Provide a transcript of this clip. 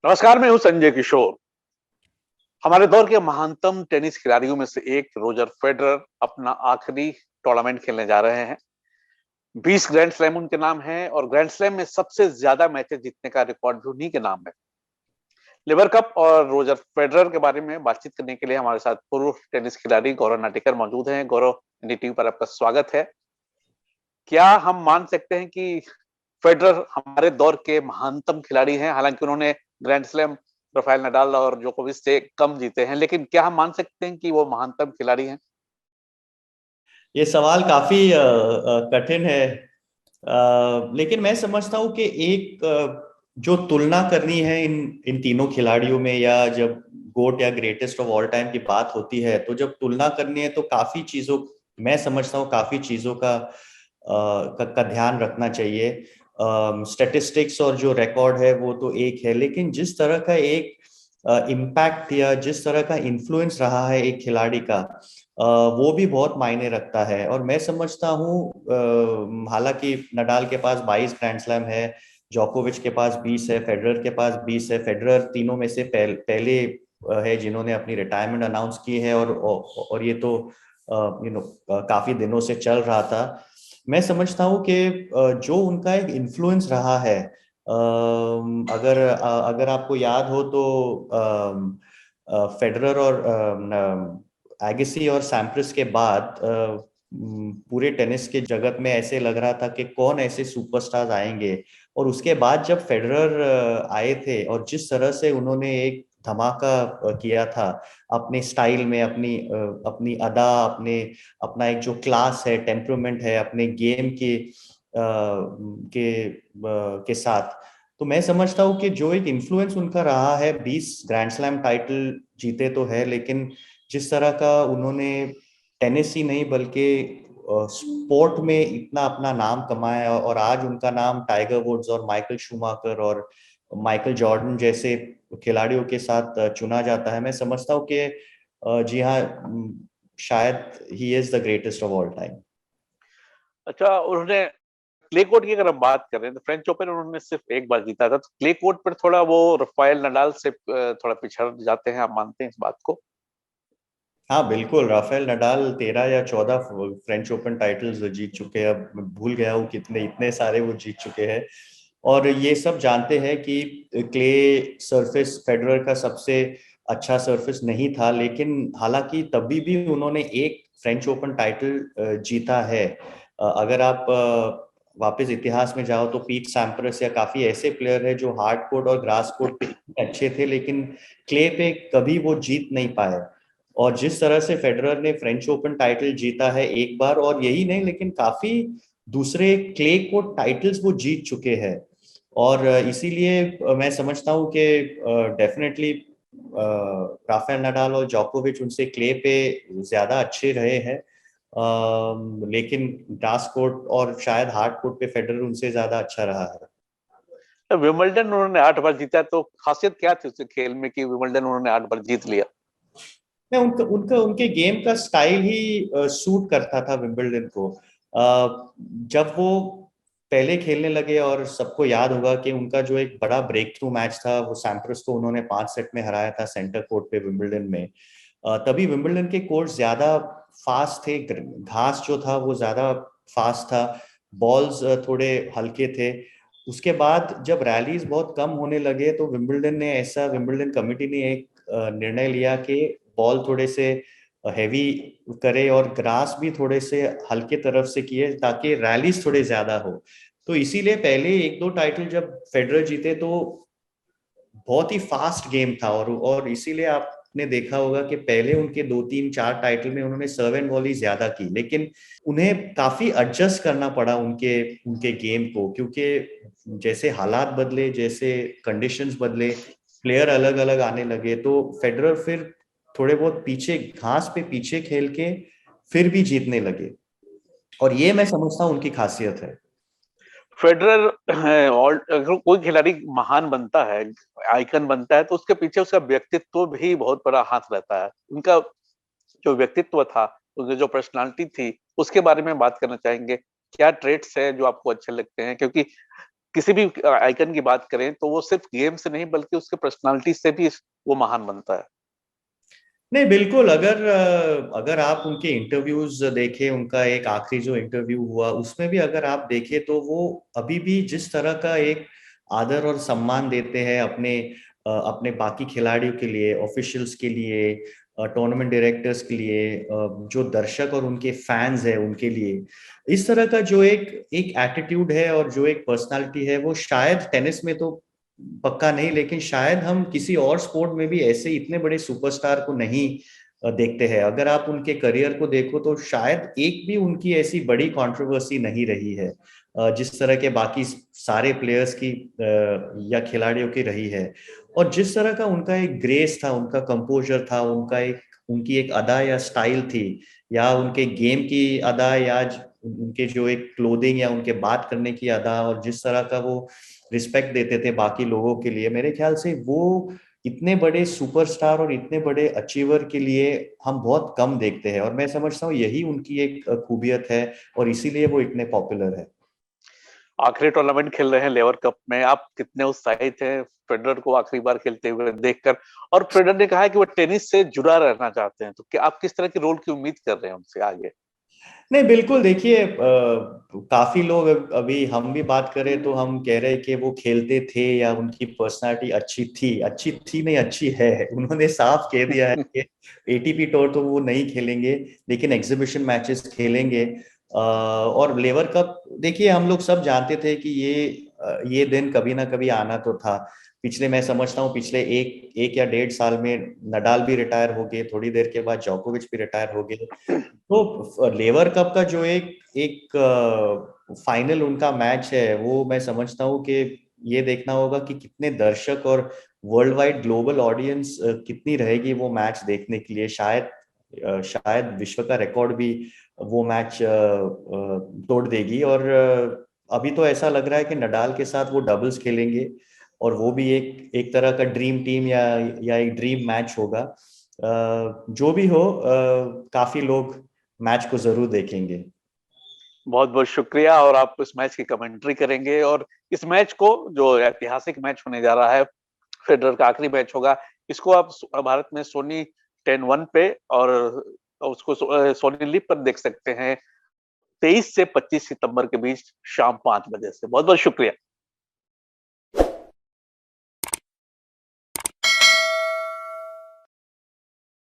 नमस्कार, मैं हूं संजय किशोर। हमारे दौर के महानतम टेनिस खिलाड़ियों में से एक रोजर फेडरर अपना आखिरी टूर्नामेंट खेलने जा रहे हैं। 20 ग्रैंड स्लैम उनके नाम है और ग्रैंड स्लैम में सबसे ज्यादा मैचेस जीतने का रिकॉर्ड भी उन्हीं के नाम है। लिवर कप और रोजर फेडरर के बारे में बातचीत करने के लिए हमारे साथ पूर्व टेनिस खिलाड़ी गौरव नाटेकर मौजूद हैं। गौरव, टीवी पर आपका स्वागत है। क्या हम मान सकते हैं कि फेडरर हमारे दौर के महानतम खिलाड़ी हैं? हालांकि उन्होंने ग्रैंड स्लैम राफेल नडाल और जोकोविच से कम जीते हैं, लेकिन क्या हम मान सकते हैं कि वो महानतम खिलाड़ी हैं? ये सवाल काफी कठिन है। लेकिन मैं समझता हूँ कि एक जो तुलना करनी है इन इन तीनों खिलाड़ियों में, या जब गोट या ग्रेटेस्ट ऑफ ऑल टाइम की बात होती है, तो जब तुलना करनी है तो काफी चीजों, मैं समझता हूँ काफी चीजों का ध्यान रखना चाहिए। स्टैटिस्टिक्स और जो रिकॉर्ड है वो तो एक है, लेकिन जिस तरह का एक इम्पैक्ट या जिस तरह का इन्फ्लुएंस रहा है एक खिलाड़ी का, वो भी बहुत मायने रखता है। और मैं समझता हूँ, हालांकि नडाल के पास 22 ग्रैंड स्लैम है, जोकोविच के पास 20 है, फेडरर के पास 20 है। फेडरर तीनों में से पहले है जिन्होंने अपनी रिटायरमेंट अनाउंस की है, और ये तो काफी दिनों से चल रहा था। मैं समझता हूँ कि जो उनका एक इन्फ्लुएंस रहा है, अगर आपको याद हो तो फेडरर और एगेसी और सैम्प्रस के बाद पूरे टेनिस के जगत में ऐसे लग रहा था कि कौन ऐसे सुपरस्टार्स आएंगे। और उसके बाद जब फेडरर आए थे, और जिस तरह से उन्होंने एक धमाका किया था अपने स्टाइल में, अपनी अदा, अपना एक जो क्लास है, टेम्परामेंट है अपने गेम के साथ, तो मैं समझता हूँ कि जो एक इन्फ्लुएंस उनका रहा है, 20 ग्रैंड स्लैम टाइटल जीते तो है, लेकिन जिस तरह का उन्होंने टेनिस ही नहीं बल्कि स्पोर्ट में इतना अपना नाम कमाया, और आज उनका नाम टाइगर वुड्स और माइकल शूमाकर और माइकल जॉर्डन जैसे खिलाड़ियों के साथ चुना जाता है। मैं समझता हूँ कि जी हाँ, शायद he is the greatest of all time. अच्छा, उन्होंने क्ले कोर्ट की अगर हम बात करें तो फ्रेंच ओपन उन्होंने सिर्फ एक बार जीता था, तो क्ले कोर्ट पर थोड़ा वो राफेल नडाल से थोड़ा पिछड़ जाते हैं। आप मानते हैं इस बात को? हाँ बिल्कुल, राफेल नडाल 13 या 14 फ्रेंच ओपन टाइटल्स जीत चुके हैं। अब मैं भूल गया हूँ कितने, इतने सारे वो जीत चुके हैं। और ये सब जानते हैं कि क्ले सरफेस फेडरर का सबसे अच्छा सरफेस नहीं था, लेकिन हालांकि तभी भी उन्होंने एक फ्रेंच ओपन टाइटल जीता है। अगर आप वापस इतिहास में जाओ तो पीट सैम्प्रस या काफी ऐसे प्लेयर है जो हार्ड कोर्ट और ग्रास कोर्ट पे अच्छे थे, लेकिन क्ले पे कभी वो जीत नहीं पाए। और जिस तरह से फेडरर ने फ्रेंच ओपन टाइटल जीता है एक बार, और यही नहीं लेकिन काफी दूसरे क्ले कोर्ट टाइटल्स वो जीत चुके हैं। और इसीलिए मैं समझता हूँ कि डेफिनेटली राफेल नडाल और जोकोविच उनसे क्ले पे ज्यादा अच्छे रहे हैं। लेकिन ग्रास कोर्ट और शायद हार्ड कोर्ट पे फेडरर उनसे ज्यादा अच्छा रहा है। तो विंबलडन उन्होंने 8 बार जीता, तो खासियत क्या थी उस खेल में कि विंबलडन उन्होंने 8 बार जीत लिया? नहीं, उनका उनका उनके गेम का स्टाइल ही सूट करता था विंबलडन को। जब वो पहले खेलने लगे, और सबको याद होगा कि उनका जो एक बड़ा ब्रेक थ्रू मैच था, वो सैम्प्रस को उन्होंने 5 सेट में हराया था सेंटर कोर्ट पे विंबलडन में। तभी विंबलडन के कोर्ट ज्यादा फास्ट थे, घास जो था वो ज्यादा फास्ट था, बॉल्स थोड़े हल्के थे। उसके बाद जब रैलीज बहुत कम होने लगे तो विंबलडन कमेटी ने एक निर्णय लिया कि बॉल थोड़े से हैवी करे और ग्रास भी थोड़े से हल्के तरफ से किए, ताकि रैलीज थोड़े ज्यादा हो। तो इसीलिए पहले एक दो टाइटल जब फेडरर जीते तो बहुत ही फास्ट गेम था, और इसीलिए आपने देखा होगा कि पहले उनके 2 3 4 टाइटल में उन्होंने सर्व एंड वॉली ज्यादा की, लेकिन उन्हें काफी एडजस्ट करना पड़ा उनके उनके गेम को, क्योंकि जैसे हालात बदले, जैसे कंडीशंस बदले, प्लेयर अलग अलग आने लगे, तो फेडरर फिर थोड़े बहुत पीछे, घास पे पीछे खेल के फिर भी जीतने लगे। और ये मैं समझता हूँ उनकी खासियत है। फेडरर और अगर कोई खिलाड़ी महान बनता है, आइकन बनता है, तो उसके पीछे उसका व्यक्तित्व भी बहुत बड़ा हाथ रहता है। उनका जो व्यक्तित्व था, उनकी जो पर्सनालिटी थी, उसके बारे में बात करना चाहेंगे। क्या ट्रेट्स है जो आपको अच्छे लगते हैं? क्योंकि किसी भी आइकन की बात करें तो वो सिर्फ गेम से नहीं बल्कि उसके पर्सनालिटी से भी वो महान बनता है। नहीं, बिल्कुल। अगर आप उनके इंटरव्यूज देखें, उनका एक आखिरी जो इंटरव्यू हुआ उसमें भी अगर आप देखें तो वो अभी भी जिस तरह का एक आदर और सम्मान देते हैं अपने बाकी खिलाड़ियों के लिए, ऑफिशियल्स के लिए, टूर्नामेंट डायरेक्टर्स के लिए, जो दर्शक और उनके फैंस है उनके लिए, इस तरह का जो एक एक एटीट्यूड है और जो एक पर्सनालिटी है, वो शायद टेनिस में तो पक्का नहीं, लेकिन शायद हम किसी और स्पोर्ट में भी ऐसे इतने बड़े सुपरस्टार को नहीं देखते हैं। अगर आप उनके करियर को देखो तो शायद एक भी उनकी ऐसी बड़ी कंट्रोवर्सी नहीं रही है जिस तरह के बाकी सारे प्लेयर्स की या खिलाड़ियों की रही है। और जिस तरह का उनका एक ग्रेस था, उनका कंपोजर था, उनकी एक अदा या स्टाइल थी, या उनके गेम की अदा, या उनके जो एक क्लोथिंग या उनके बात करने की अदा, और जिस तरह का वो रिस्पेक्ट देते थे बाकी लोगों के लिए, मेरे ख्याल से वो इतने बड़े सुपरस्टार और इतने बड़े अचीवर के लिए हम बहुत कम देखते हैं। और मैं समझता हूँ यही उनकी एक खूबियत है और इसीलिए वो इतने पॉपुलर है। आखिरी टूर्नामेंट खेल रहे हैं लेवर कप में, आप कितने उत्साहित हैं फेडरर को आखिरी बार खेलते हुए देखकर? और फेडरर ने कहा है कि वो टेनिस से जुड़ा रहना चाहते हैं, तो क्या आप किस तरह की रोल की उम्मीद कर रहे हैं उनसे आगे? नहीं, बिल्कुल। देखिए, काफी लोग अभी हम भी बात करें तो हम कह रहे हैं कि वो खेलते थे या उनकी पर्सनालिटी अच्छी थी नहीं, अच्छी है। उन्होंने साफ कह दिया है कि एटीपी टूर तो वो नहीं खेलेंगे, लेकिन एग्जीबिशन मैचेस खेलेंगे। और लेवर कप, देखिए, हम लोग सब जानते थे कि ये दिन कभी ना कभी आना तो था। मैं समझता हूँ पिछले एक या 1.5 साल में नडाल भी रिटायर हो गए, थोड़ी देर के बाद जोकोविच भी रिटायर हो गए। तो लेवर कप का जो एक एक फाइनल उनका मैच है, वो मैं समझता हूँ कि ये देखना होगा कि कितने दर्शक और वर्ल्ड वाइड ग्लोबल ऑडियंस कितनी रहेगी वो मैच देखने के लिए। शायद विश्व का रिकॉर्ड भी वो मैच तोड़ देगी। और अभी तो ऐसा लग रहा है कि नडाल के साथ वो डबल्स खेलेंगे, और वो भी एक एक तरह का ड्रीम टीम या एक ड्रीम मैच होगा। जो भी हो, काफी लोग मैच को जरूर देखेंगे। बहुत बहुत शुक्रिया। और आप इस मैच की कमेंट्री करेंगे, और इस मैच को, जो ऐतिहासिक मैच होने जा रहा है, फेडरर का आखिरी मैच होगा, इसको आप भारत में सोनी 10-1 पे और उसको सोनी लिव पर देख सकते हैं 23 से 25 सितंबर के बीच शाम 5 बजे से। बहुत बहुत शुक्रिया।